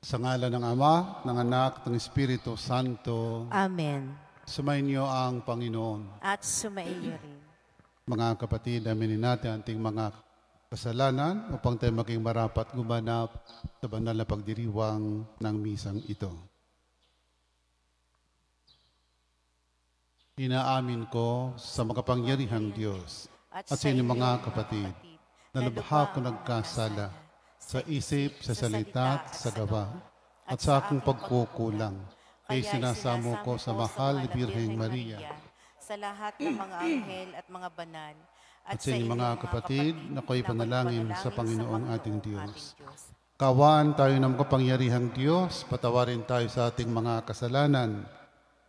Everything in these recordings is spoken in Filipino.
Sa ngalan ng Ama, ng Anak, ng Espiritu Santo. Amen. Sumainyo ang Panginoon. At sumaiyo rin. Mga kapatid, aminin natin ating mga kasalanan upang tayo maging marapat gumanap sa banal na pagdiriwang ng misang ito. Inaamin ko sa makapangyarihang Diyos at sa inyong mga kapatid na lubha ko nagkasala sa isip, sa salita at sa gawa at sa aking pagkukulang. Kaya sinasamo ko sa mahal ni Birheng Maria, sa lahat ng mga anghel at mga banal, at sa inyong mga kapatid na ako'y panalangin sa Panginoong ating Diyos. Kawaan tayo ng makapangyarihang Diyos, patawarin tayo sa ating mga kasalanan,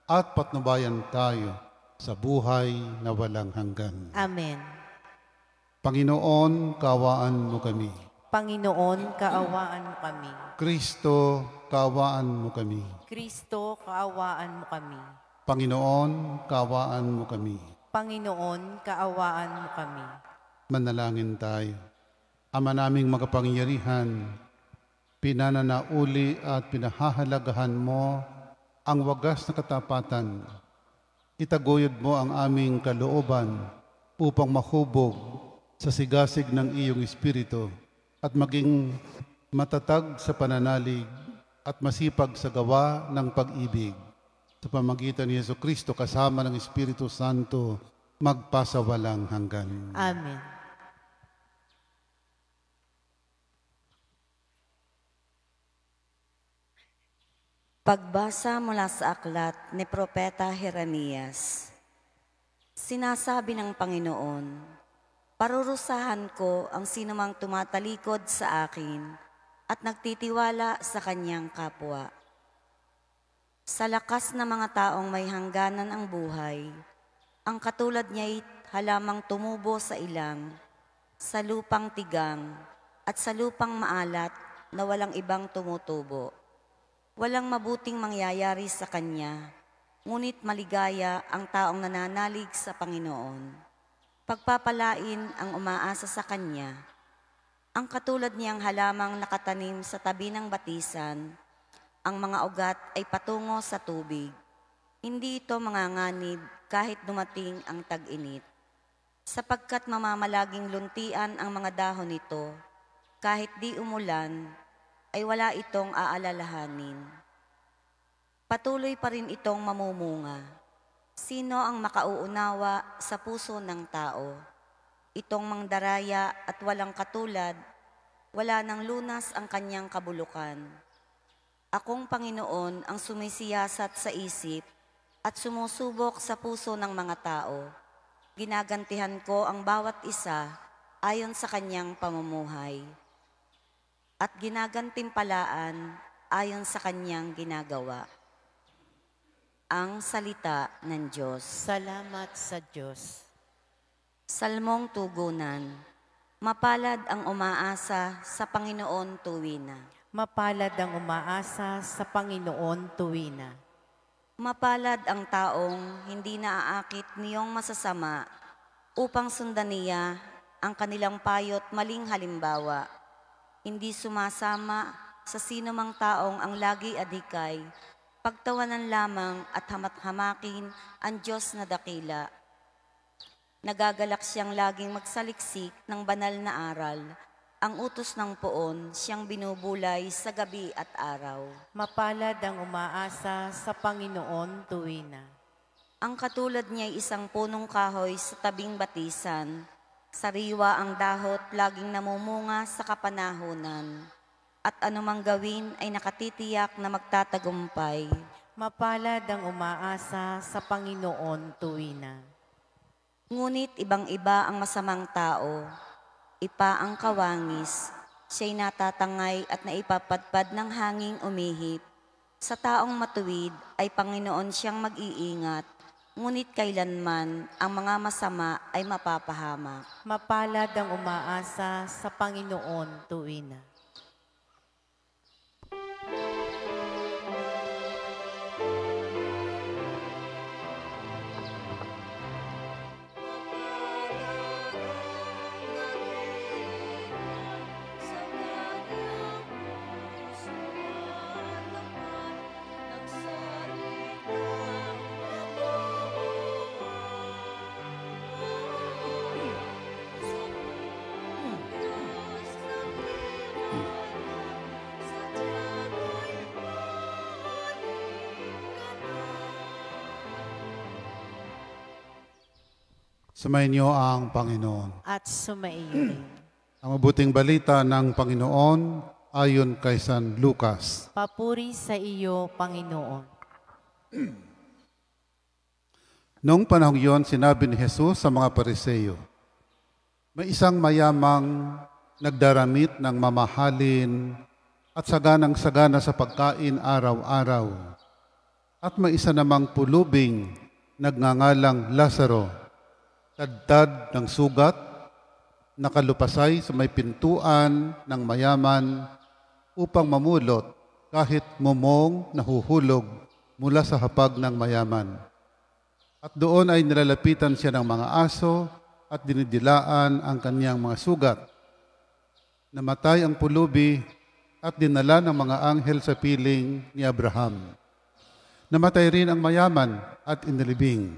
at patnubayan tayo sa buhay na walang hanggan. Amen. Panginoon, kaawaan mo kami. Panginoon, kaawaan mo kami. Kristo, kaawaan mo kami. Kristo, kaawaan mo kami. Panginoon, kaawaan mo kami. Panginoon, kaawaan mo kami. Manalangin tayo. Ama naming makapangyarihan, pinananauli at pinahahalagahan mo ang wagas na katapatan. Itaguyod mo ang aming kalooban upang mahubog sa sigasig ng iyong Espiritu at maging matatag sa pananalig at masipag sa gawa ng pag-ibig. Sa pamagitan ni Jesucristo kasama ng Espiritu Santo, magpasawalang hanggan. Amen. Pagbasa mula sa aklat ni Propeta Jeremias. Sinasabi ng Panginoon, parurusahan ko ang sinumang tumatalikod sa akin at nagtitiwala sa kanyang kapwa. Sa lakas na mga taong may hangganan ang buhay, ang katulad niya'y halamang tumubo sa ilang, sa lupang tigang at sa lupang maalat na walang ibang tumutubo. Walang mabuting mangyayari sa kanya, ngunit maligaya ang taong nananalig sa Panginoon. Pagpapalain ang umaasa sa kanya, ang katulad niyang halamang nakatanim sa tabi ng batisan, ang mga ugat ay patungo sa tubig. Hindi ito manganganib kahit dumating ang tag-init, sapagkat mamamalaging luntian ang mga dahon nito, kahit di umulan, ay wala itong aalalahanin. Patuloy pa rin itong mamumunga. Sino ang makauunawa sa puso ng tao? Itong mangdaraya at walang katulad, wala nang lunas ang kanyang kabulukan. Akong Panginoon ang sumisiyasat sa isip at sumusubok sa puso ng mga tao. Ginagantihan ko ang bawat isa ayon sa kanyang pamumuhay at ginagantimpalaan ayon sa kanyang ginagawa. Ang salita ng Diyos. Salamat sa Diyos. Salmong tugunan. Mapalad ang umaasa sa Panginoon tuwina. Mapalad ang umaasa sa Panginoon tuwina. Mapalad ang taong hindi naaakit niyong masasama upang sundan niya ang kanilang payot maling halimbawa. Hindi sumasama sa sinumang taong ang lagi adhikay, pagtawanan lamang at hamat-hamakin ang Diyos na dakila. Nagagalak siyang laging magsaliksik ng banal na aral. Ang utos ng poon siyang binubulay sa gabi at araw. Mapalad ang umaasa sa Panginoon tuwina. Ang katulad niya ay isang punong kahoy sa tabing batisan. Sariwa ang dahot, laging namumunga sa kapanahunan. At anumang gawin ay nakatitiyak na magtatagumpay. Mapalad ang umaasa sa Panginoon tuwina. Ngunit ibang-iba ang masamang tao. Ipa ang kawangis, siya'y natatangay at naipapadpad ng hanging umihip. Sa taong matuwid ay Panginoon siyang mag-iingat, ngunit kailanman ang mga masama ay mapapahamak. Mapalad ang umaasa sa Panginoon tuwina. Sumayin niyo ang Panginoon. at sumaiyo rin. Ang mabuting balita ng Panginoon ayon kay San Lucas. Papuri sa iyo, Panginoon. Noong panahong yon, sinabi ni Jesus sa mga Pariseo, may isang mayamang nagdaramit ng mamahalin at saganang-sagana sa pagkain araw-araw. At may isa namang pulubing nagngangalang Lazaro, tadtad ng sugat, nakalupasay sa may pintuan ng mayaman upang mamulot kahit mumong nahuhulog mula sa hapag ng mayaman. At doon ay nilalapitan siya ng mga aso at dinidilaan ang kaniyang mga sugat. Namatay ang pulubi at dinala ng mga anghel sa piling ni Abraham. Namatay rin ang mayaman at inilibing.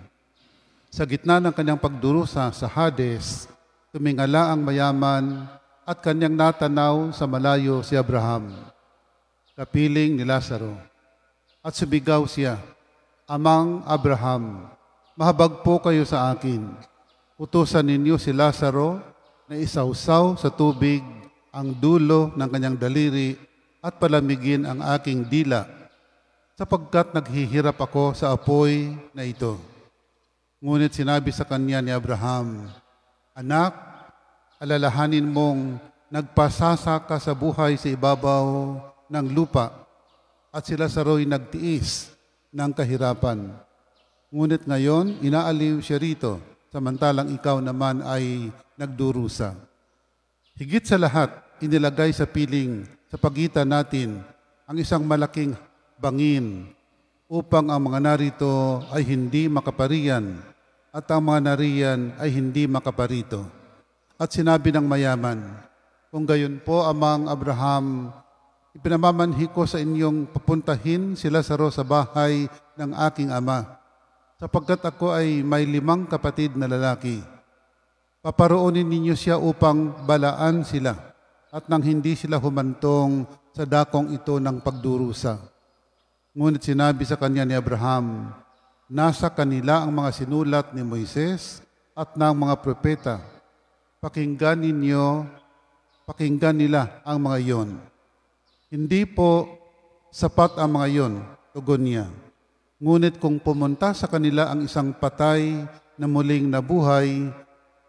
Sa gitna ng kanyang pagdurusa sa Hades, tumingala ang mayaman at kanyang natanaw sa malayo si Abraham, kapiling ni Lazaro. At sumigaw siya, Amang Abraham, mahabag po kayo sa akin. Utusan ninyo si Lazaro na isawsaw sa tubig ang dulo ng kanyang daliri at palamigin ang aking dila, sapagkat naghihirap ako sa apoy na ito. Ngunit sinabi sa kanya ni Abraham, Anak, alalahanin mong nagpasasa ka sa buhay sa ibabaw ng lupa at si Lazaro'y nagtiis ng kahirapan. Ngunit ngayon, inaaliw siya rito, samantalang ikaw naman ay nagdurusa. Higit sa lahat, inilagay sa piling sa pagitan natin ang isang malaking bangin upang ang mga narito ay hindi makaparian at ang mga nariyan ay hindi makaparito. At sinabi ng mayaman, kung gayon po, Amang Abraham, ipinamamanhi ko sa inyong papuntahin si Lazaro sa bahay ng aking ama, sapagkat ako ay may 5 kapatid na lalaki. Paparoonin ninyo siya upang balaan sila at nang hindi sila humantong sa dakong ito ng pagdurusa. Ngunit sinabi sa kanya ni Abraham, nasa kanila ang mga sinulat ni Moises at ng mga propeta. Pakinggan nila ang mga iyon. Hindi po sapat ang mga iyon, tugon niya. Ngunit kung pumunta sa kanila ang isang patay na muling nabuhay,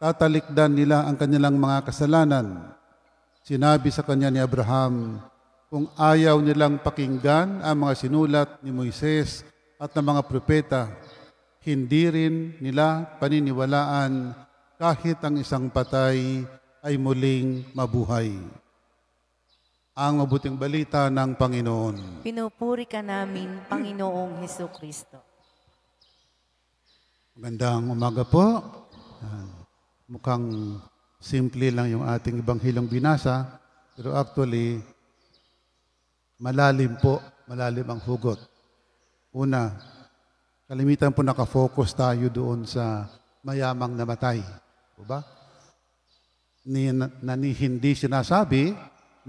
tatalikdan nila ang kanilang mga kasalanan. Sinabi sa kanya ni Abraham, kung ayaw nilang pakinggan ang mga sinulat ni Moises at ng mga propeta, hindi rin nila paniniwalaan kahit ang isang patay ay muling mabuhay. Ang mabuting balita ng Panginoon. Pinupuri ka namin, Panginoong Hesukristo. Magandang umaga po. Mukhang simple lang yung ating Ebanghilyong binasa, pero actually, malalim ang hugot. Una, kalimitan po nakafocus tayo doon sa mayamang namatay. O ba? Hindi sinasabi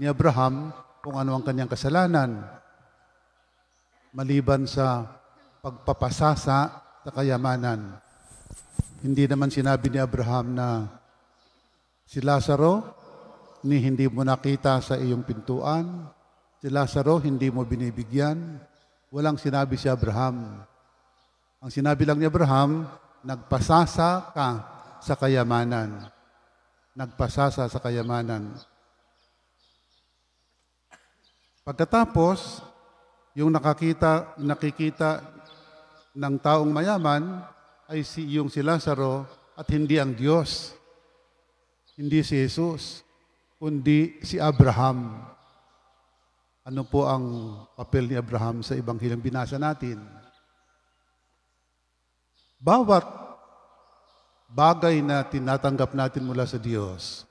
ni Abraham kung ano ang kanyang kasalanan, maliban sa pagpapasasa sa kayamanan. Hindi naman sinabi ni Abraham na si Lazaro, hindi mo nakita sa iyong pintuan, si Lazaro, hindi mo binibigyan. Walang sinabi si Abraham. Ang sinabi lang ni Abraham, nagpasasa ka sa kayamanan. Nagpasasa sa kayamanan. Pagkatapos, yung nakikita ng taong mayaman ay yung si Lazaro at hindi ang Diyos. Hindi si Jesus, kundi si Abraham. Ano po ang papel ni Abraham sa Ebanghilyong binasa natin? Bawat bagay na tinatanggap natin mula sa Diyos,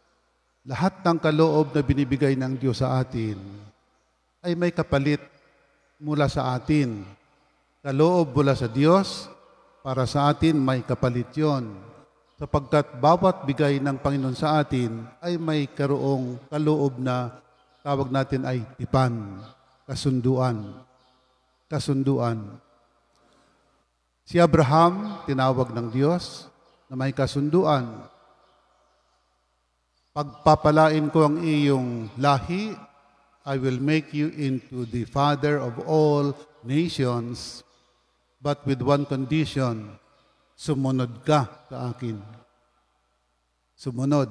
lahat ng kaloob na binibigay ng Diyos sa atin, ay may kapalit mula sa atin. Kaloob mula sa Diyos, para sa atin may kapalit yon. Sapagkat bawat bigay ng Panginoon sa atin ay may karoong kaloob na tawag natin ay tipan, kasunduan. Si Abraham, tinawag ng Diyos, na may kasunduan. Pagpapalain ko ang iyong lahi, I will make you into the father of all nations, but with one condition, sumunod ka sa akin. Sumunod.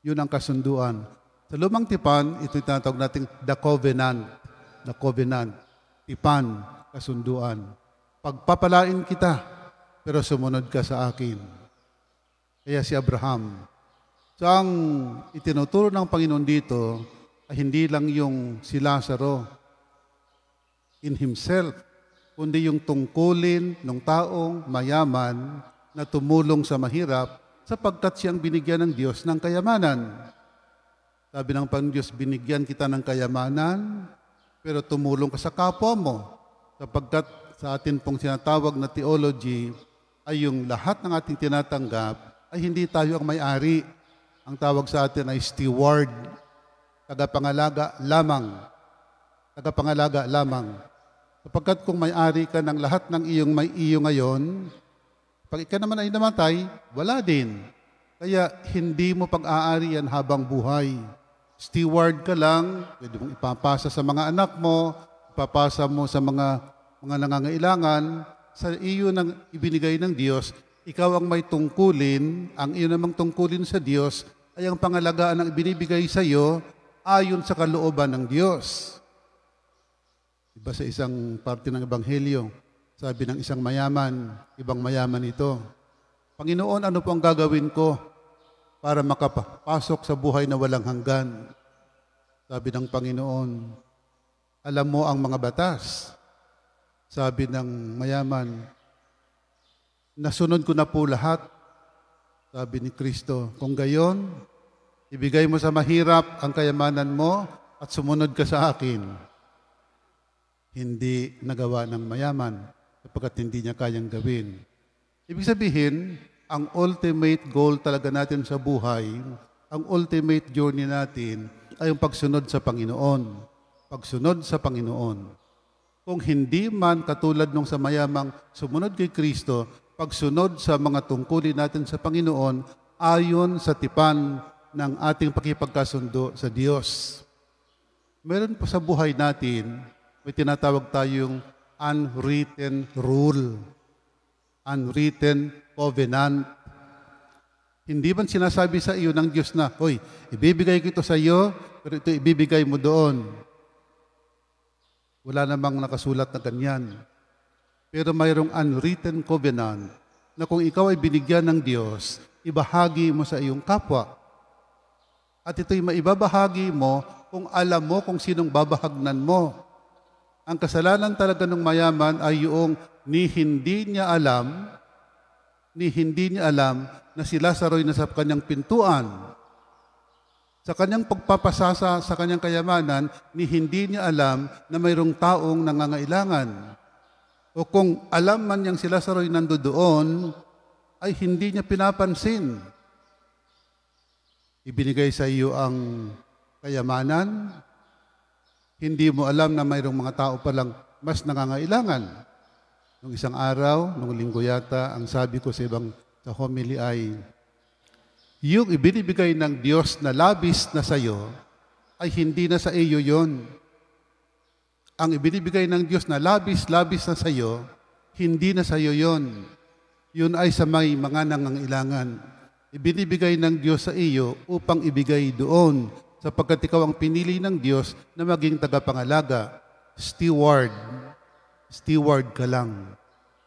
Yun ang kasunduan. Sa lumang tipan, ito tinatawag natin the covenant. The covenant. Tipan, kasunduan. Pagpapalain kita, pero sumunod ka sa akin. Kaya si Abraham. So ang itinuturo ng Panginoon dito ay hindi lang yung si Lazaro in himself, kundi yung tungkulin ng taong mayaman na tumulong sa mahirap sapagkat siyang binigyan ng Diyos ng kayamanan. Sabi ng Panginoon Diyos, binigyan kita ng kayamanan, pero tumulong ka sa kapwa mo. Sapagkat sa atin pong sinatawag na theology ay yung lahat ng ating tinatanggap ay hindi tayo ang may-ari. Ang tawag sa atin ay steward, tagapangalaga lamang. Tagapangalaga lamang. Sapagkat kung may-ari ka ng lahat ng iyong may iyo ngayon, pag ika naman ay namatay, wala din. Kaya hindi mo pag-aarian habang buhay. Steward ka lang, pwede mong ipapasa sa mga anak mo, ipapasa mo sa mga nangangailangan, sa iyo nang ibinigay ng Diyos, ikaw ang may tungkulin, ang iyo namang tungkulin sa Diyos, ay ang pangalagaan ng ibinibigay sa iyo ayon sa kalooban ng Diyos. Iba sa isang parte ng Ebanghelyo, sabi ng isang mayaman, ibang mayaman ito, Panginoon, ano po ang gagawin ko para makapasok sa buhay na walang hanggan? Sabi ng Panginoon, alam mo ang mga batas. Sabi ng mayaman, nasunod ko na po lahat. Sabi ni Kristo, kung gayon, ibigay mo sa mahirap ang kayamanan mo at sumunod ka sa akin. Hindi nagawa ng mayaman sapagkat hindi niya kayang gawin. Ibig sabihin, ang ultimate goal talaga natin sa buhay, ang ultimate journey natin ay yung pagsunod sa Panginoon. Pagsunod sa Panginoon. Kung hindi man katulad nung sa mayamang sumunod kay Kristo, pagsunod sa mga tungkulin natin sa Panginoon ayon sa tipan ng ating pakipagkasundo sa Diyos. Meron po sa buhay natin, may tinatawag tayong unwritten rule, unwritten covenant. Hindi man sinasabi sa iyo ng Diyos na, hoy, ibibigay ko ito sa iyo, pero ito ibibigay mo doon. Wala namang nakasulat na ganyan. Pero mayroong unwritten covenant na kung ikaw ay binigyan ng Diyos, ibahagi mo sa iyong kapwa. At ito'y maibabahagi mo kung alam mo kung sinong babahagnan mo. Ang kasalanan talaga ng mayaman ay yung hindi niya alam na si Lazaro'y nasa kanyang pintuan. Sa kanyang pagpapasasa sa kanyang kayamanan, hindi niya alam na mayroong taong nangangailangan. O kung alam man niyang si Lazaro'y nandoon, ay hindi niya pinapansin. Ibinigay sa iyo ang kayamanan, hindi mo alam na mayroong mga tao palang mas nangangailangan. Nung isang araw, nung linggo yata, ang sabi ko sa homily ay, yung ibinibigay ng Diyos na labis na sa iyo, ay hindi na sa iyo yon. Ang ibinibigay ng Diyos na labis-labis na sa iyo, hindi na sa iyo yon. Yun ay sa may mga nangangailangan. Ibinibigay ng Diyos sa iyo upang ibigay doon, sapagkat ikaw ang pinili ng Diyos na maging tagapangalaga. Steward. Steward ka lang.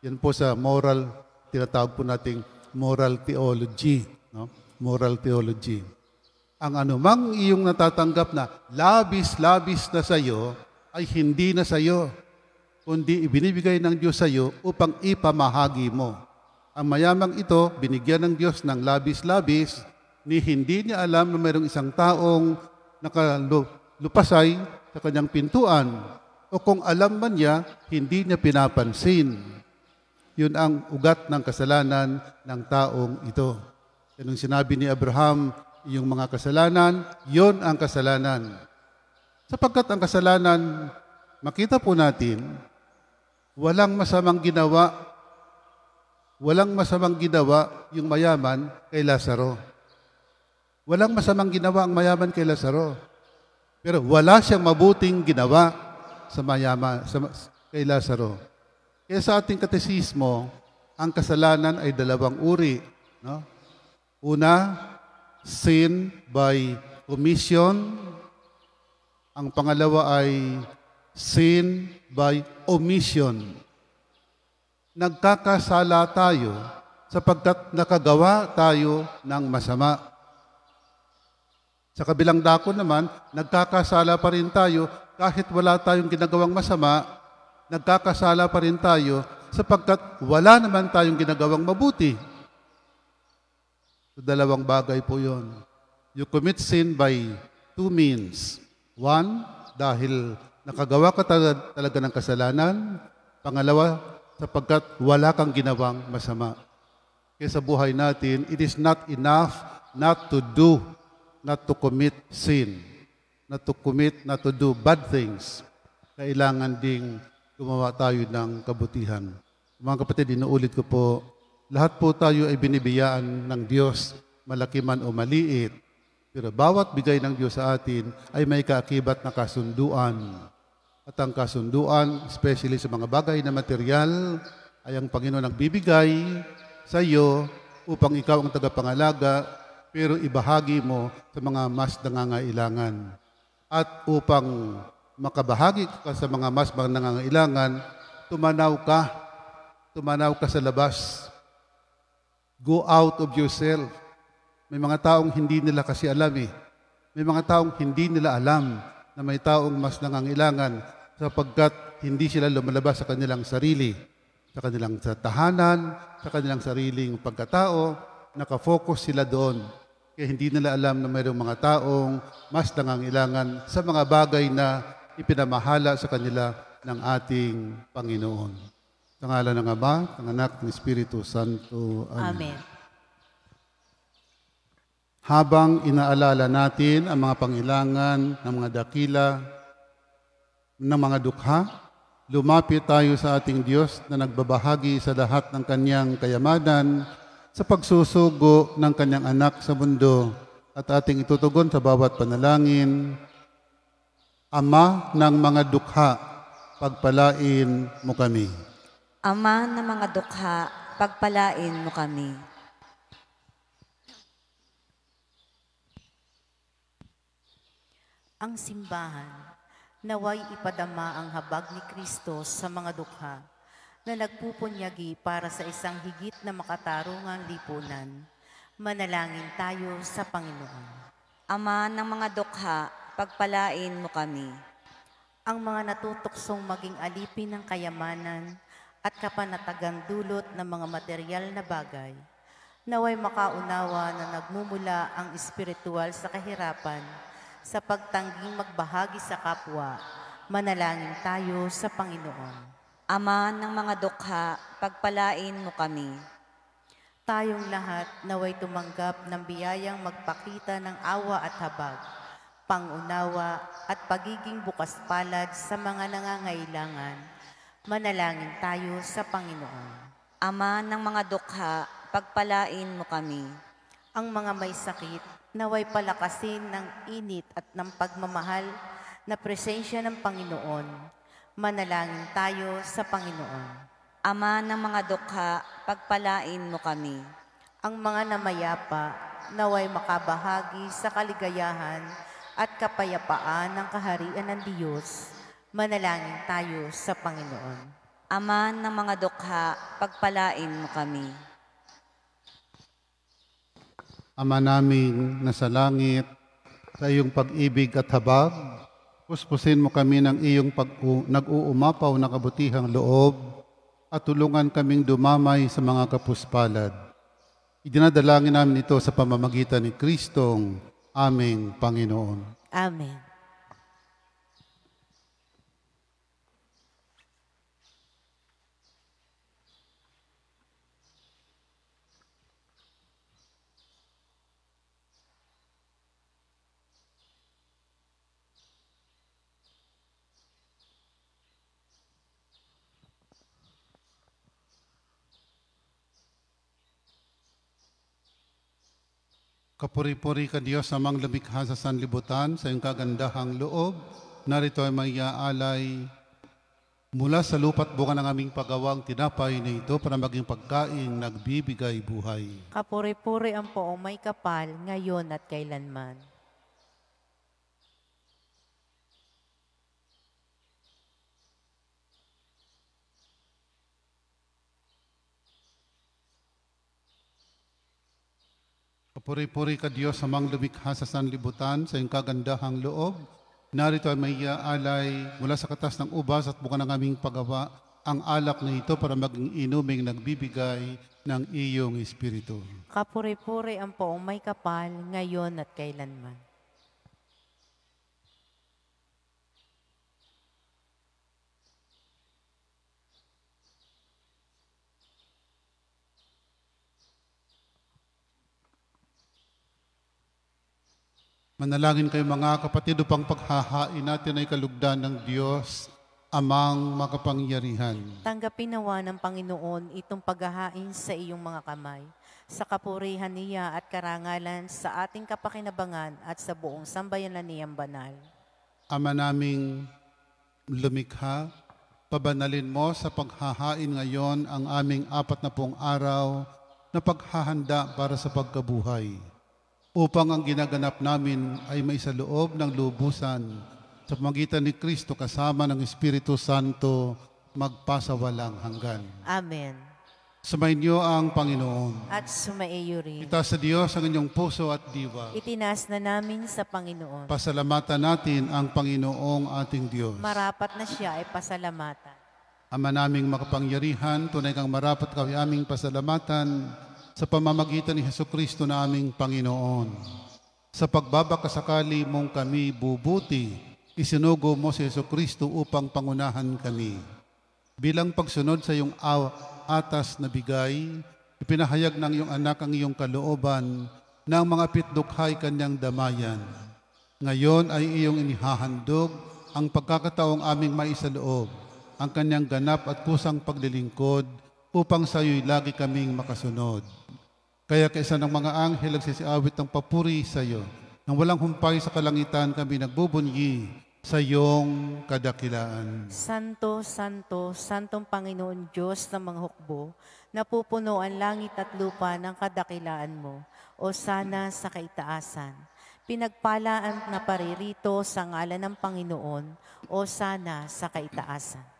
Yan po sa moral, tinatawag po nating moral theology. No? Moral theology. Ang anumang iyong natatanggap na labis-labis na sa iyo, ay hindi na sa iyo, kundi ibinibigay ng Diyos sa iyo upang ipamahagi mo. Ang mayamang ito, binigyan ng Diyos ng labis-labis, hindi niya alam na mayroong isang taong nakalupasay sa kanyang pintuan. O kung alam man niya, hindi niya pinapansin. Yun ang ugat ng kasalanan ng taong ito. Yan ang sinabi ni Abraham, yung mga kasalanan, yun ang kasalanan. Sapagkat ang kasalanan, makita po natin, walang masamang ginawa walang masamang ginawa yung mayaman kay Lazaro. Walang masamang ginawa ang mayaman kay Lazaro. Pero wala siyang mabuting ginawa sa mayaman, kay Lazaro. Kaya sa ating katesismo, ang kasalanan ay dalawang uri. No? Una, sin by commission. Ang pangalawa ay sin by omission. Nagkakasala tayo sapagkat nakagawa tayo ng masama. Sa kabilang dako naman, nagkakasala pa rin tayo kahit wala tayong ginagawang masama, nagkakasala pa rin tayo sapagkat wala naman tayong ginagawang mabuti. So, dalawang bagay po yun. You commit sin by two means. One, dahil nakagawa ka talaga ng kasalanan. Pangalawa, sapagkat wala kang ginawang masama. Kaya sa buhay natin, it is not enough not to commit sin, not to do bad things. Kailangan ding gumawa tayo ng kabutihan. Mga kapatid, inuulit ko po, lahat po tayo ay binibiyaan ng Diyos, malaki man o maliit. Pero bawat bigay ng Diyos sa atin ay may kaakibat na kasunduan. At ang kasunduan, especially sa mga bagay na material, ay ang Panginoon ang bibigay sa iyo upang ikaw ang tagapangalaga, pero ibahagi mo sa mga mas nangangailangan. At upang makabahagi ka sa mga mas nangangailangan, tumanaw ka sa labas. Go out of yourself. May mga taong hindi nila kasi alam May mga taong hindi nila alam na may taong mas nangangailangan sapagkat hindi sila lumalabas sa kanilang sarili, sa kanilang tahanan, sa kanilang sariling pagkatao, nakafocus sila doon. Kaya hindi nila alam na mayroong mga taong mas nangangailangan sa mga bagay na ipinamahala sa kanila ng ating Panginoon. Sa ngalan ng Ama, ng Anak, ng Espiritu Santo. Amen. Amen. Habang inaalala natin ang mga pangailangan ng mga dakila, ng mga dukha, lumapit tayo sa ating Diyos na nagbabahagi sa lahat ng Kanyang kayamanan sa pagsusugo ng Kanyang anak sa mundo at ating itutugon sa bawat panalangin. Ama ng mga dukha, pagpalain mo kami. Ama ng mga dukha, pagpalain mo kami. Ang simbahan, naway ipadama ang habag ni Kristo sa mga dukha na nagpupunyagi para sa isang higit na makatarungang lipunan. Manalangin tayo sa Panginoon. Ama ng mga dukha, pagpalain mo kami. Ang mga natutuksong maging alipin ng kayamanan at kapanatagang dulot ng mga material na bagay, naway makaunawa na nagmumula ang espiritual sa kahirapan sa pagtangging magbahagi sa kapwa. Manalangin tayo sa Panginoon. Ama ng mga dukha, pagpalain mo kami. Tayong lahat naway tumanggap ng biyayang magpakita ng awa at habag, pangunawa at pagiging bukas palad sa mga nangangailangan. Manalangin tayo sa Panginoon. Ama ng mga dukha, pagpalain mo kami. Ang mga may sakit, naway palakasin ng init at ng pagmamahal na presensya ng Panginoon. Manalangin tayo sa Panginoon. Ama ng mga dukha, pagpalain mo kami. Ang mga namayapa, naway makabahagi sa kaligayahan at kapayapaan ng kaharian ng Diyos. Manalangin tayo sa Panginoon. Ama ng mga dukha, pagpalain mo kami. Ama naming nasa langit, sa iyong pag-ibig at habag, puspusin mo kami ng iyong nag-uumapaw na kabutihang loob at tulungan kaming dumamay sa mga kapuspalad. Idinadalangin namin ito sa pamamagitan ni Kristong aming Panginoon. Amen. Kapuri-puri ka Diyos amang lumikha sa sanlibutan sa iyong kagandahang loob. Narito ay may alay mula sa lupa't bunga ng aming paggawang tinapay na ito para maging pagkaing nagbibigay buhay. Kapuri-puri ang poong may kapal, ngayon at kailanman. Kapuri-puri ka Diyos amang lumikha sa sanlibutan sa iyong kagandahang loob. Narito ay may alay mula sa katas ng ubas at bunga ng aming paggawa ang alak na ito para maging inuming nagbibigay ng iyong Espiritu. Kapuri-puri ang poong may kapal, ngayon at kailanman. Manalangin kayo mga kapatid upang paghahain natin ay kalugdan ng Diyos, amang makapangyarihan. Tanggapin nawa ng Panginoon itong paghahain sa iyong mga kamay, sa kapurihan niya at karangalan sa ating kapakinabangan at sa buong sambayanan niyang banal. Ama naming lumikha, pabanalin mo sa paghahain ngayon ang aming 40 araw na paghahanda para sa pagkabuhay, upang ang ginaganap namin ay maisaloob ng lubusan sa pamagitan ni Kristo kasama ng Espiritu Santo magpasawalang hanggan. Amen. Sumainyo ang Panginoon. At sumaiyo rin. Itaas sa Diyos ang inyong puso at diwa. Itinaas na namin sa Panginoon. Pasalamatan natin ang Panginoong ating Diyos. Marapat na siya ay pasalamatan. Ama naming makapangyarihan, tunay kang marapat kami aming pasalamatan sa pamamagitan ni Hesukristo na aming Panginoon. Sa pagbabakasakali mong kami bubuti, isinugo mo si Hesukristo upang pangunahan kami. Bilang pagsunod sa iyong atas na bigay, ipinahayag ng iyong anak ang iyong kalooban ng mga pitdukhay kanyang damayan. Ngayon ay iyong inihahandog ang pagkakataong aming maisaloob, ang kanyang ganap at kusang paglilingkod upang sa iyo'y lagi kaming makasunod. Kaya kaisa ng mga anghel nagsisiawit ng papuri sa iyo, nang walang humpay sa kalangitan kami nagbubunyi sa iyong kadakilaan. Santo, Santo, Santong Panginoon Diyos ng mga hukbo, napupuno ang langit at lupa ng kadakilaan mo, o sana sa kaitaasan. Pinagpalaan na paririto sa ngalan ng Panginoon, o sana sa kaitaasan.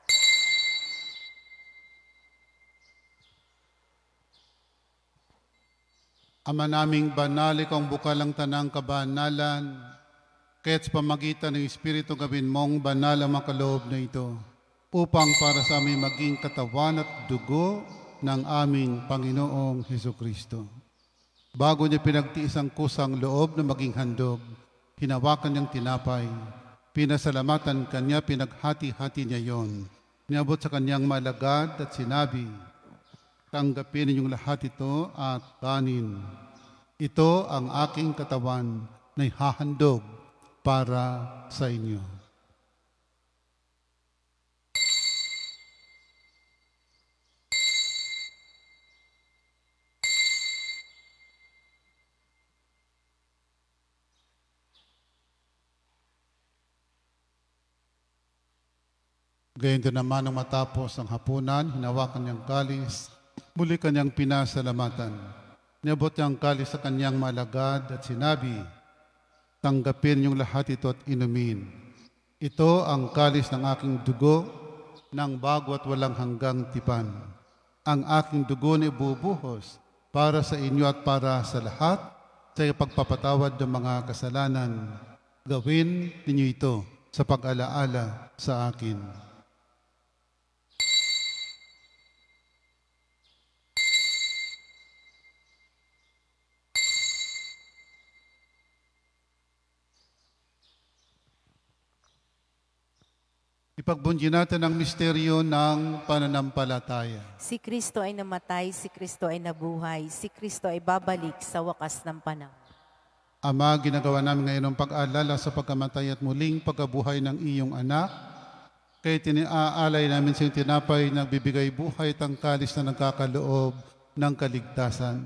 Ama naming banal, ikaw ang bukal ang tanang kabanalan, kaya't sa pamagitan ng Espiritu gawin mong banal ang makaloob na ito, upang para sa aming maging katawan at dugo ng aming Panginoong Hesukristo. Bago niya pinagtiis ang kusang loob na maging handog, hinawakan niyang tinapay, pinasalamatan kanya, pinaghati-hati niya yon. Niabot sa kanyang malagad at sinabi, tanggapin ninyong lahat ito at kanin. Ito ang aking katawan na ihahandog para sa inyo. Gayon din naman nang matapos ang hapunan, hinawakan niyang kalis, muli kanyang pinasalamatan. Niabot niya ang kalis sa kanyang malagad at sinabi, tanggapin niyong lahat ito at inumin. Ito ang kalis ng aking dugo, ng bago at walang hanggang tipan. Ang aking dugo na ibubuhos para sa inyo at para sa lahat, sa pagpapatawad ng mga kasalanan. Gawin ninyo ito sa pag-alaala sa akin. Ipagbunyi natin ang misteryo ng pananampalataya. Si Kristo ay namatay, si Kristo ay nabuhay, si Kristo ay babalik sa wakas ng panahon. Ama, ginagawa namin ngayon ang pag-alala sa pagkamatay at muling pagkabuhay ng iyong anak. Kaya tiniaalay namin sa iyong tinapay na bibigay buhay at ang kalis na nagkakaloob ng kaligtasan.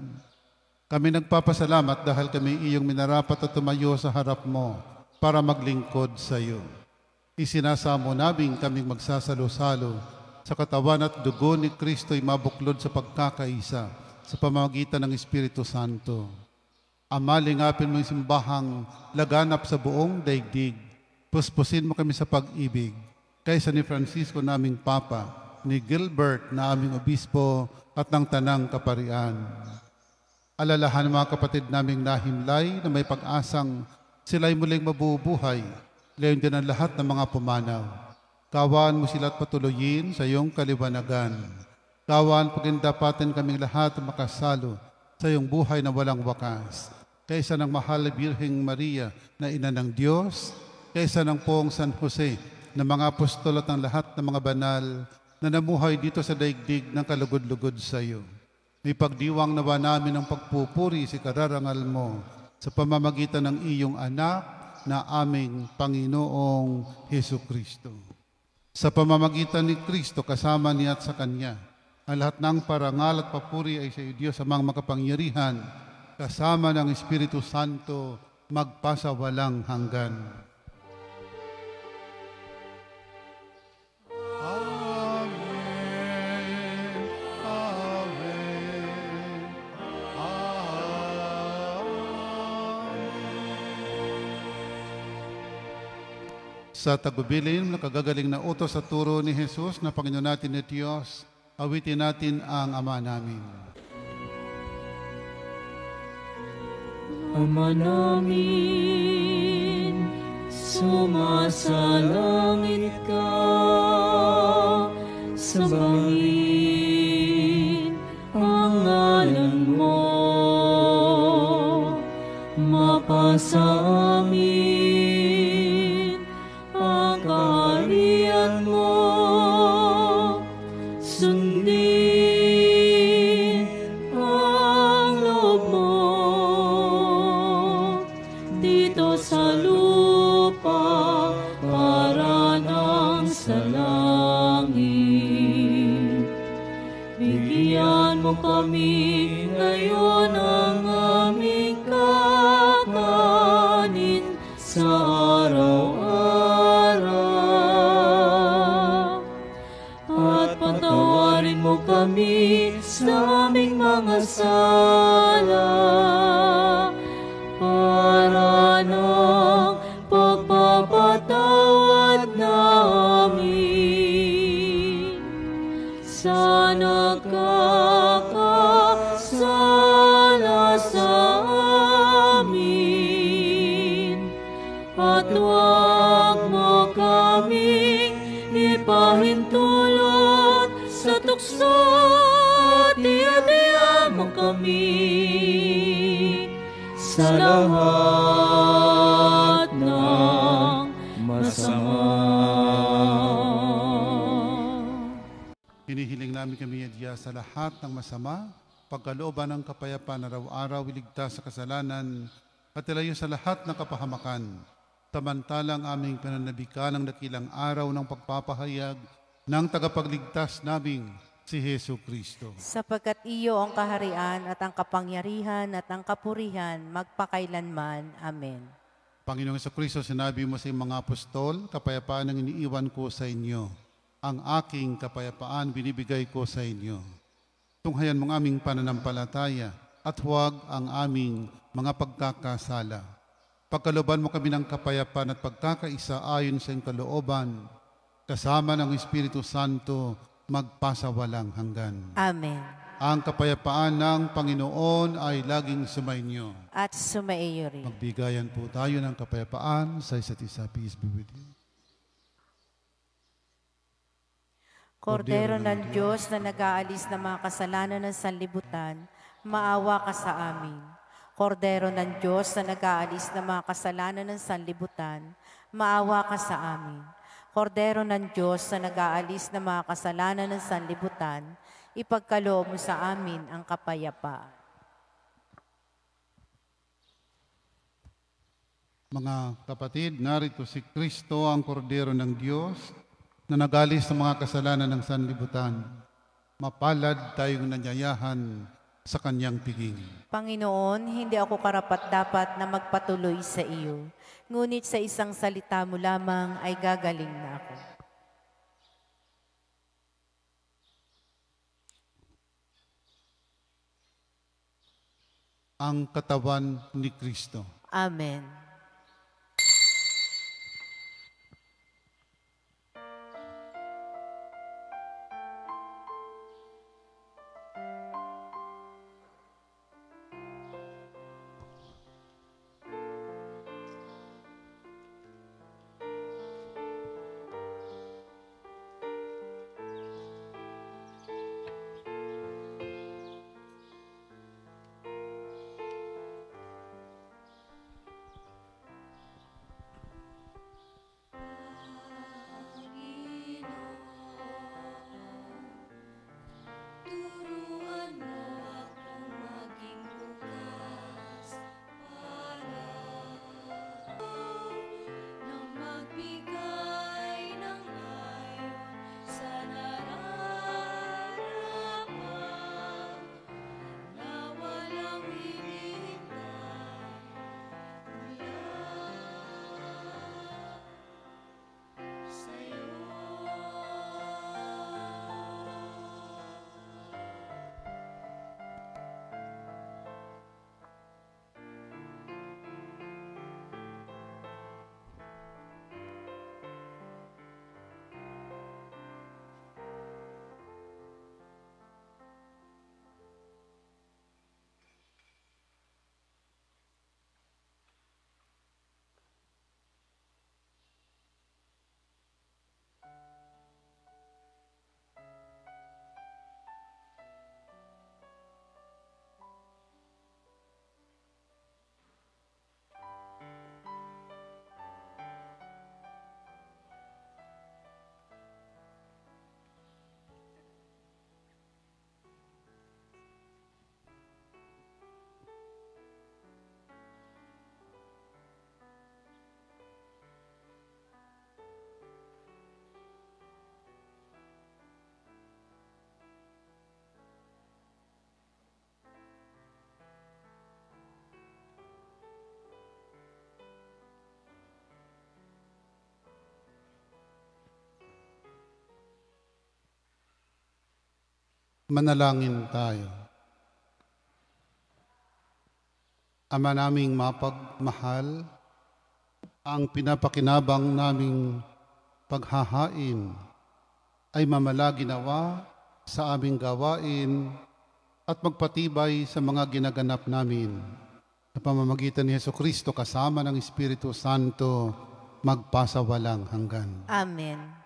Kami nagpapasalamat dahil kami iyong minarapat at tumayo sa harap mo para maglingkod sa iyo. Isinasamo namin kaming magsasalo-salo sa katawan at dugo ni Kristo'y mabuklod sa pagkakaisa sa pamamagitan ng Espiritu Santo. Ama, lingapin mo yung simbahang laganap sa buong daigdig. Puspusin mo kami sa pag-ibig. Kaysa ni Francisco naming Papa, ni Gilbert na aming obispo at ng Tanang Kaparian. Alalahan mga kapatid naming nahimlay na may pag-asang sila'y muling mabubuhay, gayon din ang lahat ng mga pumanaw. Kawan mo sila at patuloyin sa iyong kaliwanagan. Kawan pagindapatin kaming lahat na makasalo sa iyong buhay na walang wakas. Kaysa ng mahal na Birheng Maria na ina ng Diyos, kaysa ng poong San Jose na mga apostol at ang lahat ng mga banal na namuhay dito sa daigdig ng kalugod-lugod sa iyo. May pagdiwang nawa namin ng pagpupuri si kararangal mo sa pamamagitan ng iyong anak na aming Panginoong Hesukristo. Sa pamamagitan ni Kristo kasama niya at sa Kanya, ang lahat ng parangal at papuri ay sa iyo, Diyos, amang makapangyarihan, kasama ng Espiritu Santo, magpasawalang hanggan. Sa tagubilin na kagagaling na utos sa turo ni Jesus na Panginoon natin at Diyos, awitin natin ang Ama namin. Ama namin, sumasalangit ka, sambahin ang ngalan mo, mapasa amin ang kaharian mo, sundin ang loob mo dito sa lupa para nang sa langit. Bigyan mo kami ngayon ang aming kakanin sa araw-araw. At patawarin mo kami sa aming mga sala para ng pagpapatawad namin sa nagkakasala sa amin. At huwag mo kaming ipahintulot sa tukso, at iadya mo kami sa lahat ng masama. Hinihiling namin kami adya sa lahat ng masama, pagkalooban ng kapayapaan araw-araw, iligtas sa kasalanan, at ilayo sa lahat ng kapahamakan. Samantalang aming pinanabikan ng dakilang araw ng pagpapahayag ng tagapagligtas naming si Hesu Kristo. Sapagkat iyo ang kaharian at ang kapangyarihan at ang kapurihan magpakailanman. Amen. Panginoong Jesucristo, sinabi mo sa iyong mga apostol, kapayapaan ang iniiwan ko sa inyo. Ang aking kapayapaan binibigay ko sa inyo. Tunghayan mong aming pananampalataya at huwag ang aming mga pagkakasala. Pagkalooban mo kami ng kapayapaan at pagkakaisa ayon sa iyong kalooban, kasama ng Espiritu Santo, magpasawalang hanggan. Amen. Ang kapayapaan ng Panginoon ay laging sumainyo. At sumaiyo rin. Magbigayan po tayo ng kapayapaan sa isa't isa. Peace be with you. Kordero ng Diyos na nag-aalis ng mga kasalanan ng sanlibutan, maawa ka sa amin. Kordero ng Diyos na nag-aalis ng mga kasalanan ng sanlibutan, maawa ka sa amin. Kordero ng Diyos na nag-aalis ng mga kasalanan ng sanlibutan, ipagkaloob mo sa amin ang kapayapaan. Mga kapatid, narito si Kristo, ang Kordero ng Diyos, na nag-aalis ng mga kasalanan ng sanlibutan. Mapalad tayong nanyayahan sa kanyang piging. Panginoon, hindi ako karapat-dapat na magpatuloy sa iyo. Ngunit sa isang salita mo lamang ay gagaling na ako. Ang katawan ni Kristo. Amen. Turuan mo akong maging bukas para nang magbigay ng ngayon sa nararapat na walang hinihintay mula sa'yo. Manalangin tayo. Ama naming mapagmahal, ang pinapakinabang naming paghahain ay mamalagi nawa sa aming gawain at magpatibay sa mga ginaganap namin. Sa pamamagitan ni Jesucristo kasama ng Espiritu Santo, magpasawalang hanggan. Amen.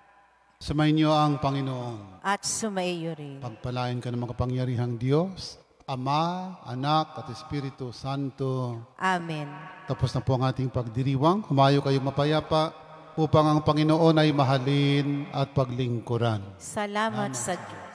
Sumayin niyo ang Panginoon. At sumaiyo rin. Pagpalain ka ng makapangyarihang Diyos, Ama, Anak, at Espiritu Santo. Amen. Tapos na po ang ating pagdiriwang. Humayo kayong mapayapa upang ang Panginoon ay mahalin at paglingkuran. Salamat sa Diyos.